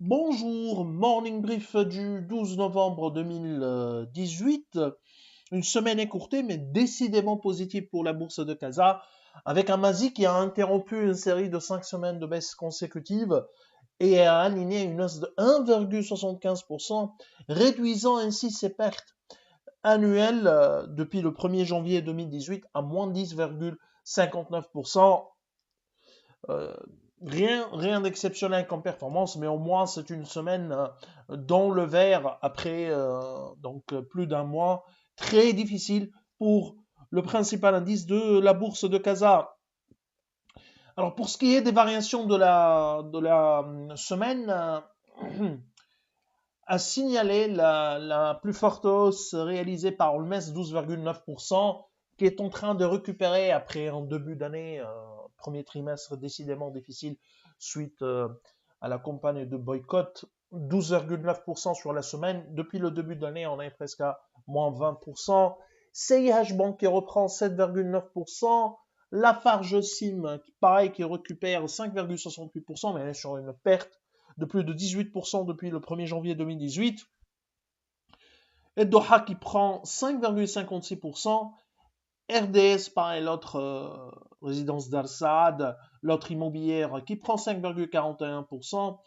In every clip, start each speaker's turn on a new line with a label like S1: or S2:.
S1: Bonjour, morning brief du 12 novembre 2018. Une semaine écourtée, mais décidément positive pour la bourse de Casa, avec un Masi qui a interrompu une série de 5 semaines de baisse consécutive et a aligné une hausse de 1,75%, réduisant ainsi ses pertes annuelles depuis le 1er janvier 2018 à moins 10,59%. Rien d'exceptionnel comme performance, mais au moins c'est une semaine dans le vert après plus d'un mois. Très difficile pour le principal indice de la bourse de Casa. Alors pour ce qui est des variations de la semaine, à signaler la plus forte hausse réalisée par Holmes, 12,9%, qui est en train de récupérer après un début d'année, premier trimestre décidément difficile suite à la campagne de boycott, 12,9% sur la semaine. Depuis le début de l'année, on est presque à moins 20%. CIH Bank qui reprend 7,9%. Lafarge Sim, pareil, qui récupère 5,68%, mais elle est sur une perte de plus de 18% depuis le 1er janvier 2018. Et Doha qui prend 5,56%. RDS, pareil, l'autre résidence d'Al Saad, l'autre immobilière qui prend 5,41%.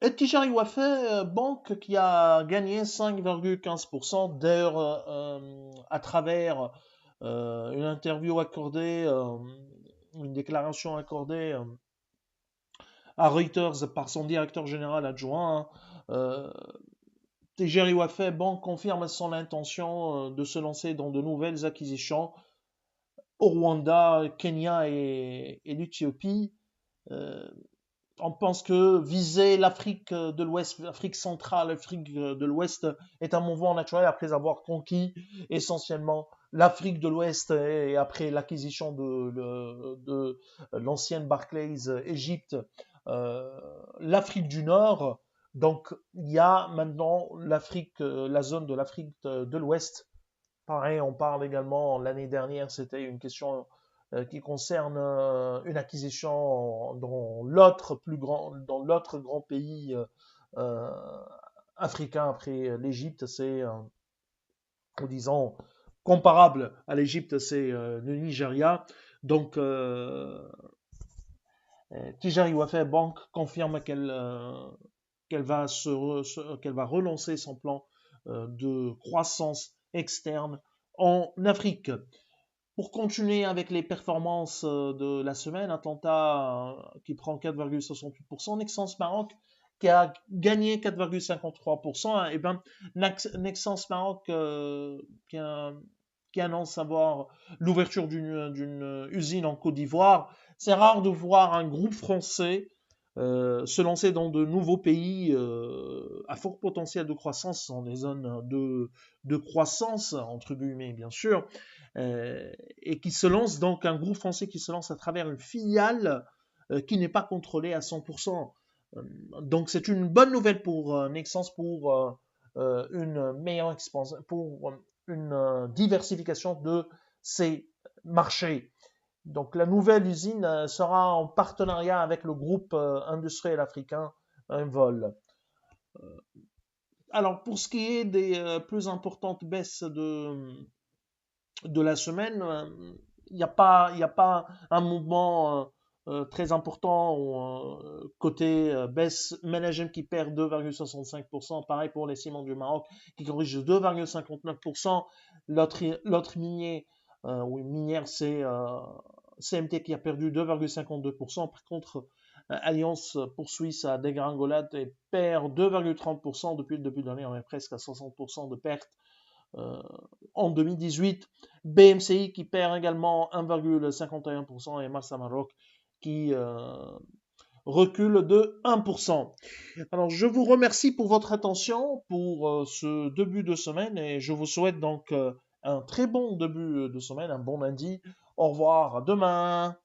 S1: Et Tijari Wafa, banque qui a gagné 5,15%, d'ailleurs à travers une interview accordée, une déclaration accordée à Reuters par son directeur général adjoint. Tijari Wafa Bank confirme son intention de se lancer dans de nouvelles acquisitions au Rwanda, Kenya et l'Éthiopie. On pense que viser l'Afrique de l'Ouest, l'Afrique centrale, l'Afrique de l'Ouest est un mouvement naturel après avoir conquis essentiellement l'Afrique de l'Ouest et après l'acquisition de l'ancienne Barclays Égypte, l'Afrique du Nord. Donc il y a maintenant l'Afrique, la zone de l'Afrique de l'Ouest. Pareil, on parle également, l'année dernière, c'était une question qui concerne une acquisition dans l'autre grand pays euh, africain après l'Égypte, c'est, disons, comparable à l'Égypte, c'est le Nigeria. Donc, Tijari Wafa Bank confirme qu'elle va relancer son plan de croissance externe en Afrique. Pour continuer avec les performances de la semaine, Atlanta qui prend 4,68%, Nexans Maroc qui a gagné 4,53%, et ben Nexans Maroc qui annonce avoir l'ouverture d'une usine en Côte d'Ivoire. C'est rare de voir un groupe français se lancer dans de nouveaux pays à fort potentiel de croissance, dans des zones de croissance, entre guillemets bien sûr, et qui se lance donc, un groupe français qui se lance à travers une filiale qui n'est pas contrôlée à 100%. Donc c'est une bonne nouvelle pour Nexans, pour une meilleure expansion, pour une diversification de ses marchés. Donc la nouvelle usine sera en partenariat avec le groupe industriel africain Envol. Alors pour ce qui est des plus importantes baisses de la semaine, il n'y a pas un mouvement très important côté baisse. Managem qui perd 2,65%, pareil pour les ciments du Maroc qui corrige de 2,59%. L'autre minier, oui, minière, c'est CMT qui a perdu 2,52%. Par contre, Alliance poursuit sa dégringolade et perd 2,30% depuis le début de l'année. On est presque à 60% de pertes euh, en 2018. BMCI qui perd également 1,51% et Massa Maroc qui recule de 1%. Alors je vous remercie pour votre attention pour ce début de semaine et je vous souhaite donc un très bon début de semaine, un bon lundi. Au revoir, à demain.